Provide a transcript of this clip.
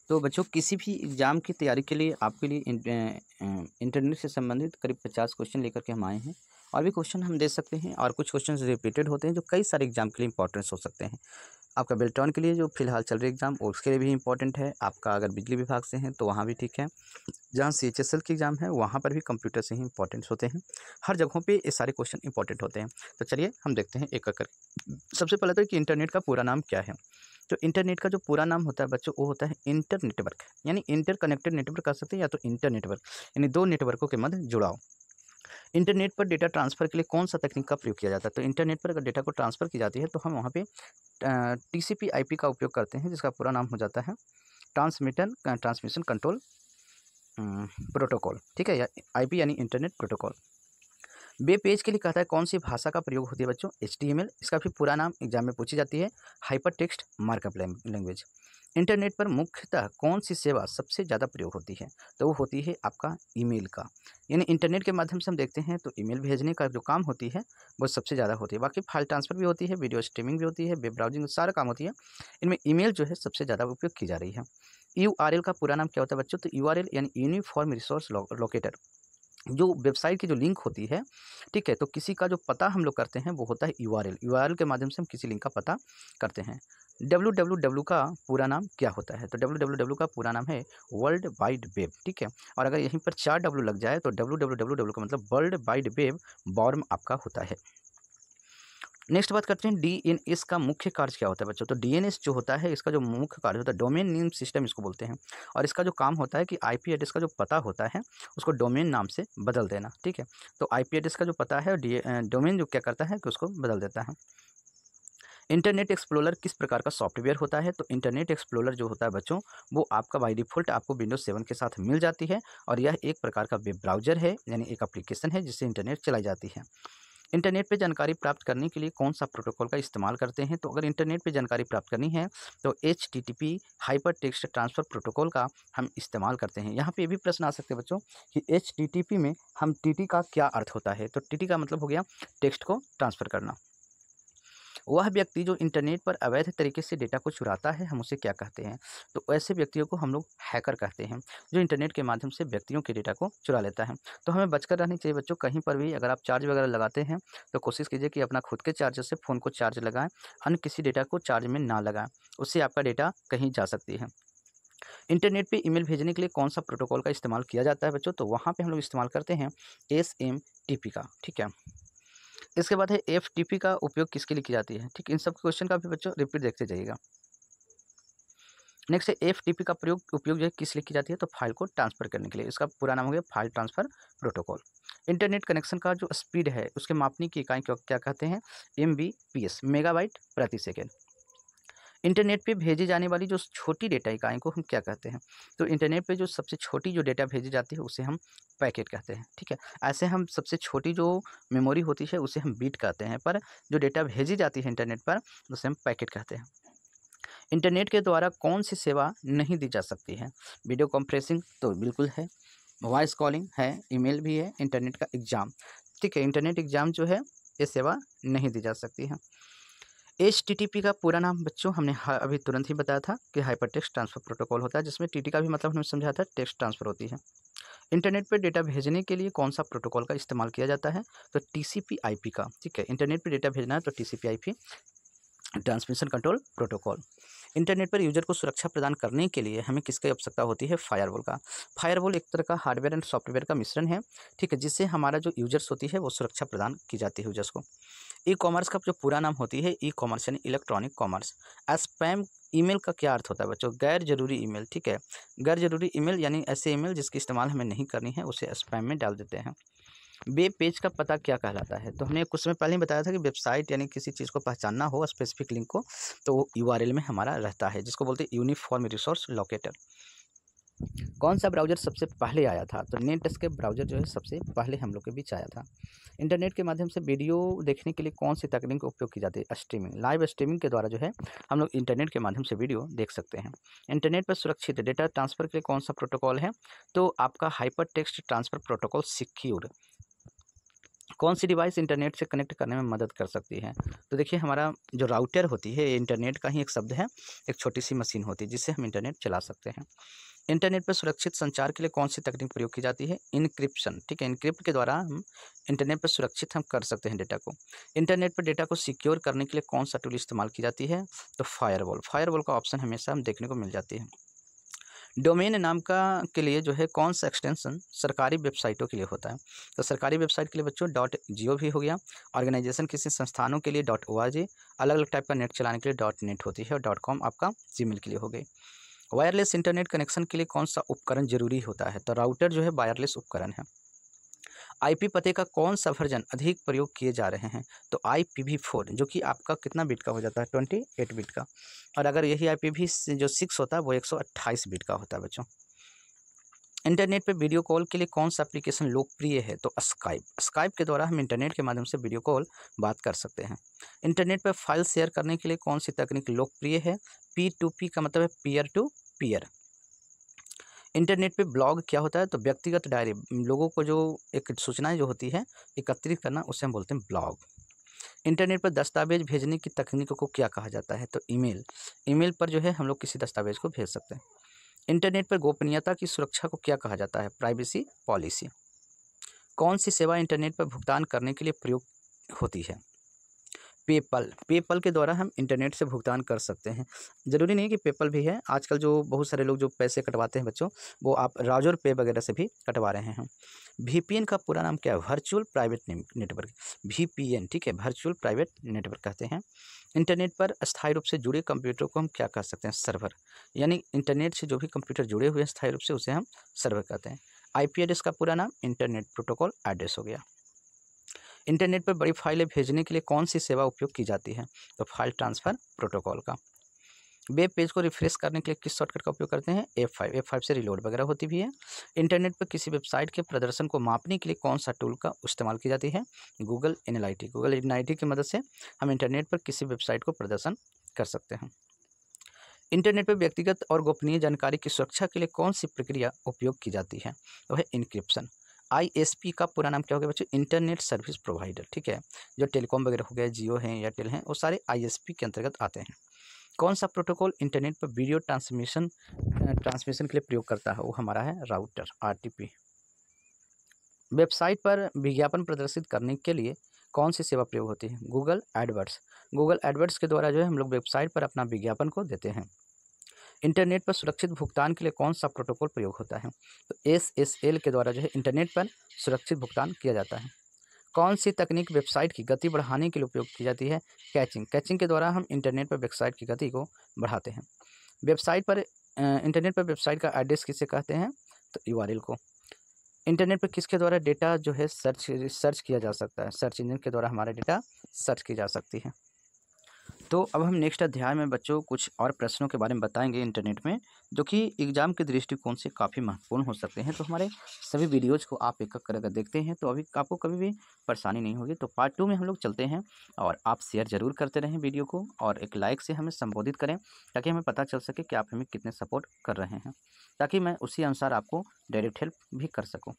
तो बच्चों किसी भी एग्ज़ाम की तैयारी के लिए आपके लिए इंटरनेट से संबंधित करीब 50 क्वेश्चन लेकर के हम आए हैं। और भी क्वेश्चन हम दे सकते हैं और कुछ क्वेश्चन रिपीटेड होते हैं जो कई सारे एग्ज़ाम के लिए इंपॉर्टेंस हो सकते हैं। आपका बेल्ट्रॉन के लिए जो फिलहाल चल रही एग्ज़ाम उसके लिए भी इंपॉर्टेंट है। आपका अगर बिजली विभाग से हैं तो वहाँ भी ठीक है। जहाँ सीएचएसएल की एग्ज़ाम है वहाँ पर भी कंप्यूटर से ही इंपॉर्टेंट्स होते हैं। हर जगहों पे ये सारे क्वेश्चन इंपॉर्टेंट होते हैं। तो चलिए हम देखते हैं एक-एक करके। सबसे पहले तो कि इंटरनेट का पूरा नाम क्या है? तो इंटरनेट का जो पूरा नाम होता है बच्चों वो होता है इंटर नेटवर्क, यानी इंटर कनेक्टेड नेटवर्क कह सकते हैं या तो इंटर नेटवर्क, यानी 2 नेटवर्कों के मध्य जुड़ाव। इंटरनेट पर डेटा ट्रांसफ़र के लिए कौन-सा तकनीक का प्रयोग किया जाता है? तो इंटरनेट पर अगर डेटा को ट्रांसफ़र की जाती है तो हम वहाँ पे टीसीपी आईपी का उपयोग करते हैं जिसका पूरा नाम हो जाता है ट्रांसमिशन कंट्रोल प्रोटोकॉल, ठीक है? या आईपी यानी इंटरनेट प्रोटोकॉल। वेब पेज के लिए कहता है कौन सी भाषा का प्रयोग होती है बच्चों? एचटीएमएल। इसका भी पूरा नाम एग्जाम में पूछी जाती है hyper text markup language. Internet पर मुख्यतः कौन सी सेवा सबसे ज़्यादा प्रयोग होती है? तो वो होती है आपका ईमेल का, यानी इंटरनेट के माध्यम से हम देखते हैं तो ईमेल भेजने का जो काम होती है वो सबसे ज़्यादा होती है। बाकी फाइल ट्रांसफ़र भी होती है, वीडियो स्ट्रीमिंग भी होती है, वेब ब्राउजिंग सारा काम होती है। इनमें ईमेल जो है सबसे ज़्यादा उपयोग की जा रही है। यूआरएल का पूरा नाम क्या होता है बच्चों? तो यूआरएल यानी यूनिफॉर्म रिसोर्स लोकेटर। जो वेबसाइट की जो लिंक होती है, ठीक है? तो किसी का जो पता हम लोग करते हैं वो होता है यूआरएल। यूआरएल के माध्यम से हम किसी लिंक का पता करते हैं। डब्ल्यूडब्ल्यूडब्ल्यू का पूरा नाम क्या होता है? तो डब्ल्यूडब्ल्यूडब्ल्यू का पूरा नाम है वर्ल्ड वाइड वेब, ठीक है? और अगर यहीं पर 4 डब्ल्यू लग जाए तो डब्ल्यूडब्ल्यूडब्ल्यू का मतलब वर्ल्ड वाइड वेब बॉर्म आपका होता है। नेक्स्ट बात करते हैं डीएनएस का मुख्य कार्य क्या होता है बच्चों? तो डीएनएस जो होता है इसका जो मुख्य कार्य होता है डोमेन नेम सिस्टम इसको बोलते हैं। और इसका जो काम होता है कि आईपी एड्रेस का जो पता होता है उसको डोमेन नाम से बदल देना, ठीक है? तो आईपी एड्रेस का जो पता है डोमेन जो क्या करता है कि उसको बदल देता है। इंटरनेट एक्सप्लोरर किस प्रकार का सॉफ्टवेयर होता है? तो इंटरनेट एक्सप्लोरर जो होता है बच्चों वो आपका बाय डिफ़ॉल्ट आपको विंडोज़ 7 के साथ मिल जाती है। और यह एक प्रकार का वेब ब्राउज़र है, यानी एक एप्लीकेशन है जिससे इंटरनेट चलाई जाती है। इंटरनेट पे जानकारी प्राप्त करने के लिए कौन-सा प्रोटोकॉल का इस्तेमाल करते हैं? तो अगर इंटरनेट पे जानकारी प्राप्त करनी है तो HTTP hyper text transfer protocol का हम इस्तेमाल करते हैं। यहाँ पे ये भी प्रश्न आ सकते हैं बच्चों कि एचटीटीपी में हम टीटी का क्या अर्थ होता है? तो टीटी का मतलब हो गया टेक्स्ट को ट्रांसफ़र करना। वह व्यक्ति जो इंटरनेट पर अवैध तरीके से डेटा को चुराता है हम उसे क्या कहते हैं? तो ऐसे व्यक्तियों को हम लोग हैकर कहते हैं, जो इंटरनेट के माध्यम से व्यक्तियों के डेटा को चुरा लेता है। तो हमें बचकर रहनी चाहिए बच्चों, कहीं पर भी अगर आप चार्ज वगैरह लगाते हैं तो कोशिश कीजिए कि अपना खुद के चार्जर से फ़ोन को चार्ज लगाएँ, अन्य किसी डेटा को चार्ज में ना लगाएँ, उससे आपका डेटा कहीं जा सकती है। इंटरनेट पे ईमेल भेजने के लिए कौन-सा प्रोटोकॉल का इस्तेमाल किया जाता है बच्चों? तो वहाँ पे हम लोग इस्तेमाल करते हैं एसएमटीपी का, ठीक है? इसके बाद है एफटीपी का उपयोग किसके लिए की जाती है? ठीक, इन सब क्वेश्चन का भी बच्चों रिपीट देखते जाइएगा। नेक्स्ट है एफटीपी का उपयोग जो है किस लिए की जाती है? तो फाइल को ट्रांसफ़र करने के लिए। इसका पूरा नाम हो गया file transfer protocol. Internet connection का जो स्पीड है उसके मापने की इकाई को क्या कहते हैं? एमबीपीएस, मेगाबाइट प्रति सेकंड। इंटरनेट पे भेजी जाने वाली जो छोटी डेटा इकाई को हम क्या कहते हैं? तो इंटरनेट पे जो सबसे छोटी जो डेटा भेजी जाती है उसे हम पैकेट कहते हैं, ठीक है? ऐसे हम सबसे छोटी जो मेमोरी होती है उसे हम बिट कहते हैं, पर जो डेटा भेजी जाती है इंटरनेट पर उसे हम पैकेट कहते हैं। इंटरनेट के द्वारा कौन-सी सेवा नहीं दी जा सकती है? वीडियो कॉन्फ्रेंसिंग तो बिल्कुल है, वॉइस कॉलिंग है, ईमेल भी है, इंटरनेट का एग्ज़ाम, ठीक है? इंटरनेट एग्ज़ाम जो है ये सेवा नहीं दी जा सकती है। एचटीटीपी का पूरा नाम बच्चों हमने अभी तुरंत ही बताया था कि हाइपर टेक्स्ट ट्रांसफ़र प्रोटोकॉल होता है, जिसमें टीटी का भी मतलब हमने समझाया था, टेक्स्ट ट्रांसफ़र होती है। इंटरनेट पे डेटा भेजने के लिए कौन-सा प्रोटोकॉल का इस्तेमाल किया जाता है? तो टीसीपी आईपी का, ठीक है? इंटरनेट पे डेटा भेजना है तो TCP IP transmission control protocol. Internet पर यूज़र को सुरक्षा प्रदान करने के लिए हमें किसकी आवश्यकता होती है? फायरवॉल का। फायरवॉल एक तरह का हार्डवेयर एंड सॉफ्टवेयर का मिश्रण है, ठीक है? जिससे हमारा जो यूज़र्स होती है वो सुरक्षा प्रदान की जाती है यूज़र्स को। ई-कॉमर्स का जो पूरा नाम होती है ई-कॉमर्स यानी इलेक्ट्रॉनिक कॉमर्स। स्पैम ईमेल का क्या अर्थ होता है बच्चों? गैर ज़रूरी ईमेल, ठीक है? गैर ज़रूरी ईमेल यानी ऐसे ईमेल जिसकी इस्तेमाल हमें नहीं करनी है उसे स्पैम में डाल देते हैं। वेब पेज का पता क्या कहलाता है? तो हमने कुछ समय पहले ही बताया था कि वेबसाइट यानी किसी चीज़ को पहचानना हो स्पेसिफिक लिंक को तो वो यूआरएल में हमारा रहता है, जिसको बोलते हैं यूनिफॉर्म रिसोर्स लोकेटर। कौन सा ब्राउज़र सबसे पहले आया था? तो नेटस्केप ब्राउज़र जो है सबसे पहले हम लोग के बीच आया था। इंटरनेट के माध्यम से वीडियो देखने के लिए कौन सी तकनीक का उपयोग की जाती है? स्ट्रीमिंग। लाइव स्ट्रीमिंग के द्वारा जो है हम लोग इंटरनेट के माध्यम से वीडियो देख सकते हैं। इंटरनेट पर सुरक्षित डेटा ट्रांसफ़र के लिए कौन सा प्रोटोकॉल है? तो आपका hyper text transfer protocol secure. कौन सी डिवाइस इंटरनेट से कनेक्ट करने में मदद कर सकती है? तो देखिए हमारा जो राउटर होती है ये इंटरनेट का ही एक शब्द है, एक छोटी सी मशीन होती है जिससे हम इंटरनेट चला सकते हैं। इंटरनेट पर सुरक्षित संचार के लिए कौन सी तकनीक प्रयोग की जाती है? इनक्रिप्शन, ठीक है। इनक्रिप्ट के द्वारा हम इंटरनेट पर सुरक्षित हम कर सकते हैं डेटा को। इंटरनेट पर डेटा को सिक्योर करने के लिए कौन सा टूल इस्तेमाल की जाती है? तो फायरवॉल। फायरवॉल का ऑप्शन हमेशा हम देखने को मिल जाती है। डोमेन नाम का के लिए जो है कौन सा एक्सटेंशन सरकारी वेबसाइटों के लिए होता है? तो सरकारी वेबसाइट के लिए बच्चों .gov हो गया। ऑर्गेनाइजेशन किसी संस्थानों के लिए .org, अलग अलग टाइप का नेट चलाने के लिए .net होती है, और .com आपका जीमेल के लिए हो गई। वायरलेस इंटरनेट कनेक्शन के लिए कौन सा उपकरण जरूरी होता है? तो राउटर जो है वायरलेस उपकरण है। आईपी पते का कौन सा वर्जन अधिक प्रयोग किए जा रहे हैं? तो IPv4 जो कि आपका कितना बिट का हो जाता है? 28 बिट का। और अगर यही IPv6 होता है वो 128 बिट का होता है बच्चों। इंटरनेट पे वीडियो कॉल के लिए कौन सा एप्लीकेशन लोकप्रिय है? तो स्काइप। स्काइप के द्वारा हम इंटरनेट के माध्यम से वीडियो कॉल बात कर सकते हैं। इंटरनेट पर फाइल शेयर करने के लिए कौन सी तकनीक लोकप्रिय है? P2P का मतलब है पीयर टू पीयर। इंटरनेट पे ब्लॉग क्या होता है? तो व्यक्तिगत डायरी, लोगों को जो एक सूचनाएं जो होती है एकत्रित करना, उसे हम बोलते हैं ब्लॉग। इंटरनेट पर दस्तावेज भेजने की तकनीक को क्या कहा जाता है? तो ईमेल। ईमेल पर जो है हम लोग किसी दस्तावेज को भेज सकते हैं। इंटरनेट पर गोपनीयता की सुरक्षा को क्या कहा जाता है? Privacy policy. कौन सी सेवा इंटरनेट पर भुगतान करने के लिए प्रयोग होती है? पेपल। पेपल के द्वारा हम इंटरनेट से भुगतान कर सकते हैं। ज़रूरी नहीं कि पेपल भी है, आजकल जो बहुत सारे लोग जो पैसे कटवाते हैं बच्चों, वो आप राज़र पे वगैरह से भी कटवा रहे हैं। VPN का पूरा नाम क्या है? Virtual private network. VPN, ठीक है, वर्चुअल प्राइवेट नेटवर्क कहते हैं। इंटरनेट पर अस्थायी रूप से जुड़े कंप्यूटर को हम क्या कह सकते हैं? सर्वर। यानी इंटरनेट से जो भी कंप्यूटर जुड़े हुए हैं स्थायी रूप से, उसे हम सर्वर कहते हैं। IP एड्रेस का पूरा नाम इंटरनेट प्रोटोकॉल एड्रेस हो गया। इंटरनेट पर बड़ी फाइलें भेजने के लिए कौन सी सेवा उपयोग की जाती है? तो फाइल ट्रांसफ़र प्रोटोकॉल का। वेब पेज को रिफ्रेश करने के लिए किस शॉर्टकट का उपयोग करते हैं? F5 से रिलोड वगैरह होती भी है। इंटरनेट पर किसी वेबसाइट के प्रदर्शन को मापने के लिए कौन सा टूल का इस्तेमाल की जाती है? Google analytic. गूगल एनालिटिक की मदद से हम इंटरनेट पर किसी वेबसाइट को प्रदर्शन कर सकते हैं। इंटरनेट पर व्यक्तिगत और गोपनीय जानकारी की सुरक्षा के लिए कौन सी प्रक्रिया उपयोग की जाती है? तो है इनक्रिप्शन। ISP का पूरा नाम क्या हो गया बच्चों? इंटरनेट सर्विस प्रोवाइडर, ठीक है। जो टेलीकॉम वगैरह हो गया, जियो हैं, एयरटेल हैं, वो सारे ISP के अंतर्गत आते हैं। कौन सा प्रोटोकॉल इंटरनेट पर वीडियो ट्रांसमिशन के लिए प्रयोग करता है? वो हमारा है राउटर, RTP। वेबसाइट पर विज्ञापन प्रदर्शित करने के लिए कौन सी सेवा प्रयोग होती है? Google AdWords. गूगल एडवर्ड्स के द्वारा जो है हम लोग वेबसाइट पर अपना विज्ञापन को देते हैं। इंटरनेट पर सुरक्षित भुगतान के लिए कौन सा प्रोटोकॉल प्रयोग होता है? तो SSL के द्वारा जो है इंटरनेट पर सुरक्षित भुगतान किया जाता है। कौन सी तकनीक वेबसाइट की गति बढ़ाने के लिए उपयोग की जाती है? कैचिंग। कैचिंग के द्वारा हम इंटरनेट पर वेबसाइट की गति को बढ़ाते हैं। वेबसाइट पर इंटरनेट पर वेबसाइट का एड्रेस किसे कहते हैं? तो URL को। इंटरनेट पर किसके द्वारा डेटा जो है सर्च किया जा सकता है? सर्च इंजन के द्वारा हमारा डेटा सर्च की जा सकती है। तो अब हम नेक्स्ट अध्याय में बच्चों कुछ और प्रश्नों के बारे में बताएंगे इंटरनेट में, जो कि एग्जाम के दृष्टिकोण से काफ़ी महत्वपूर्ण हो सकते हैं। तो हमारे सभी वीडियोज़ को आप एक एक कर देखते हैं तो अभी आपको कभी भी परेशानी नहीं होगी। तो पार्ट 2 में हम लोग चलते हैं, और आप शेयर ज़रूर करते रहें वीडियो को, और एक लाइक से हमें संबोधित करें ताकि हमें पता चल सके कि आप हमें कितने सपोर्ट कर रहे हैं, ताकि मैं उसी अनुसार आपको डायरेक्ट हेल्प भी कर सकूँ।